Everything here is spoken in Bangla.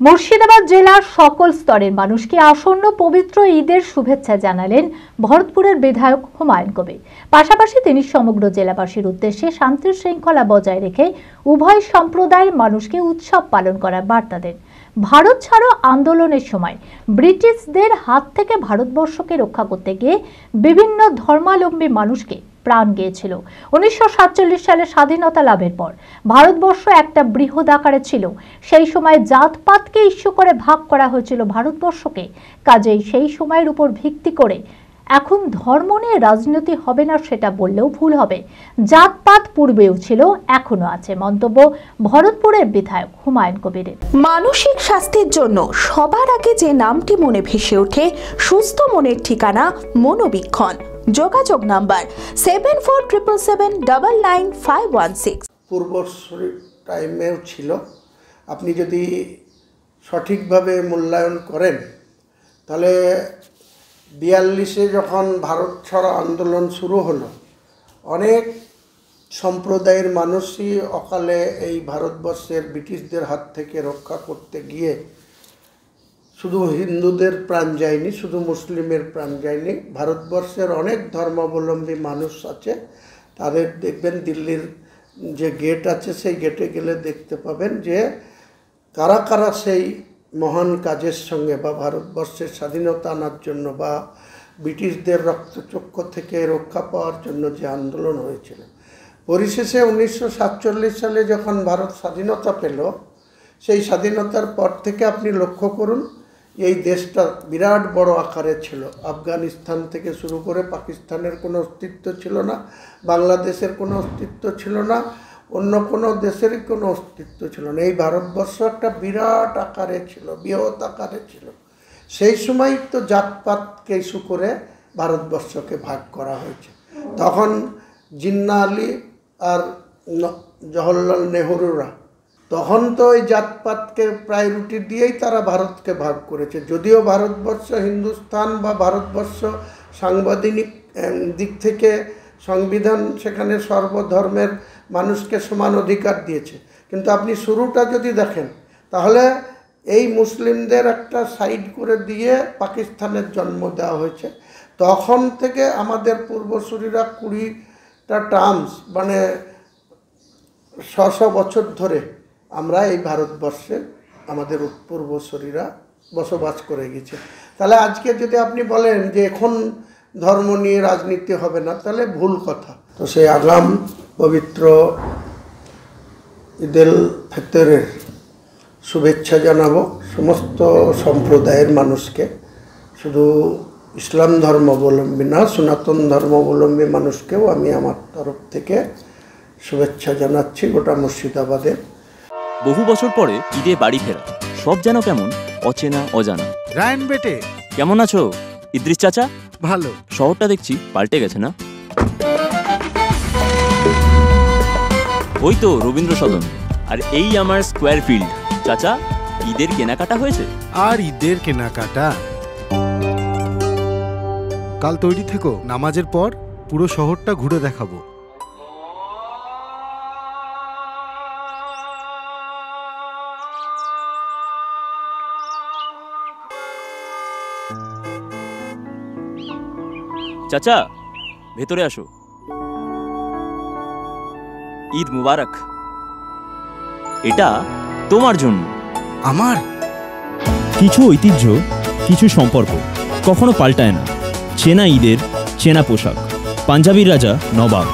মুর্শিদাবাদ জেলার সকল স্তরের মানুষকে আসন্ন পবিত্র ঈদের শুভেচ্ছা জানালেন ভরতপুরের বিধায়ক হুমায়ুন কবির। পাশাপাশি তিনি সমগ্র জেলাবাসীর উদ্দেশ্যে শান্তি শৃঙ্খলা বজায় রেখে উভয় সম্প্রদায়ের মানুষকে উৎসব পালন করার বার্তা দেন। ভারত ছাড়ো আন্দোলনের সময় ব্রিটিশদের হাত থেকে ভারতবর্ষকে রক্ষা করতে গিয়ে বিভিন্ন ধর্মাবলম্বী মানুষকে প্রাণ গিয়েছিল। 1947 সালে স্বাধীনতা লাভের পর ভারতবর্ষ একটা বৃহৎ আকারে ছিল। সেই সময় জাতপাতকে ইস্যু করে ভাগ করা হয়েছিল ভারতবর্ষকে। কাজেই সেই সময়ের উপর ভিত্তি করে এখন ধর্ম নিয়ে রাজনীতি হবে না সেটা বললেও ভুল হবে। জাতপাত পূর্বেও ছিল, এখনো আছে। মন্তব্য ভরতপুরের বিধায়ক হুমায়ুন কবিরের। মানসিক স্বাস্থ্যের জন্য সবার আগে যে নামটি মনে ভেসে ওঠে, সুস্থ মনের ঠিকানা মনোবীক্ষণ। যোগাযোগ নাম্বার 7477799516। পূর্বসূরি টাইমেও ছিল। আপনি যদি সঠিকভাবে মূল্যায়ন করেন তাহলে 42-এ যখন ভারত ছাড়ো আন্দোলন শুরু হলো, অনেক সম্প্রদায়ের মানুষই অকালে এই ভারতবর্ষের ব্রিটিশদের হাত থেকে রক্ষা করতে গিয়ে শুধু হিন্দুদের প্রাণ যায়নি, শুধু মুসলিমের প্রাণ যায়নি, ভারতবর্ষের অনেক ধর্মাবলম্বী মানুষ আছে। তাদের দেখবেন দিল্লির যে গেট আছে সেই গেটে গেলে দেখতে পাবেন যে কারা কারা সেই মহান কাজের সঙ্গে বা ভারতবর্ষের স্বাধীনতা আনার জন্য বা ব্রিটিশদের রক্তচক্ষু থেকে রক্ষা পাওয়ার জন্য যে আন্দোলন হয়েছিল। পরিশেষে 1947 সালে যখন ভারত স্বাধীনতা পেল, সেই স্বাধীনতার পর থেকে আপনি লক্ষ্য করুন এই দেশটা বিরাট বড় আকারে ছিল। আফগানিস্তান থেকে শুরু করে পাকিস্তানের কোনো অস্তিত্ব ছিল না, বাংলাদেশের কোনো অস্তিত্ব ছিল না, অন্য কোনো দেশের কোনো অস্তিত্ব ছিল না। এই ভারতবর্ষ একটা বিরাট আকারে ছিল, বৃহৎ আকারে ছিল। সেই সময় তো জাতপাতকে ইস্যু করে ভারতবর্ষকে ভাগ করা হয়েছে। তখন জিন্না আলী আর জওহরলাল নেহরুরা তখন তো ওই জাতপাতকে প্রায়োরিটি দিয়েই তারা ভারতকে ভাগ করেছে। যদিও ভারতবর্ষ হিন্দুস্তান বা ভারতবর্ষ সাংবিধানিক দিক থেকে সংবিধান সেখানে সর্বধর্মের মানুষকে সমান অধিকার দিয়েছে, কিন্তু আপনি শুরুটা যদি দেখেন তাহলে এই মুসলিমদের একটা সাইড করে দিয়ে পাকিস্তানের জন্ম দেওয়া হয়েছে। তখন থেকে আমাদের পূর্বসূরীরা 20টা টার্মস মানে 600 বছর ধরে আমরা এই ভারতবর্ষে আমাদের পূর্বসূরীরা বসবাস করে গেছে। তাহলে আজকে যদি আপনি বলেন যে এখন ধর্ম নিয়ে রাজনীতি হবে না, তাহলে ভুল কথা। তো সেই আগাম পবিত্র ঈদুল ফিতরের শুভেচ্ছা জানাবো সমস্ত সম্প্রদায়ের মানুষকে, শুধু ইসলাম ধর্মাবলম্বী না, সনাতন ধর্মাবলম্বী মানুষকেও আমি আমার তরফ থেকে শুভেচ্ছা জানাচ্ছি গোটা মুর্শিদাবাদের। বহু বছর পরে ঈদে বাড়ি ফেরা, সব যেন কেমন অচেনা অজানা। রায়ন বেটে কেমন আছো ইদ্রিস চাচা? ভালো। শহরটা দেখছি পাল্টে গেছে না? ওই তো রবীন্দ্র সদন, আর এই আমার স্কোয়ার ফিল্ড। চাচা, ঈদের কেনাকাটা হয়েছে? আর ঈদের কেনাকাটা? কাল তৈরি থেকো, নামাজের পর পুরো শহরটা ঘুরে দেখাবো। চাচা, ভেতরে আসো। ঈদ মুবারক। এটা তোমার জন্য। আমার? কিছু ঐতিহ্য, কিছু সম্পর্ক কখনো পাল্টায় না। চেনা ঈদের চেনা পোশাক, পাঞ্জাবির রাজা নবাব।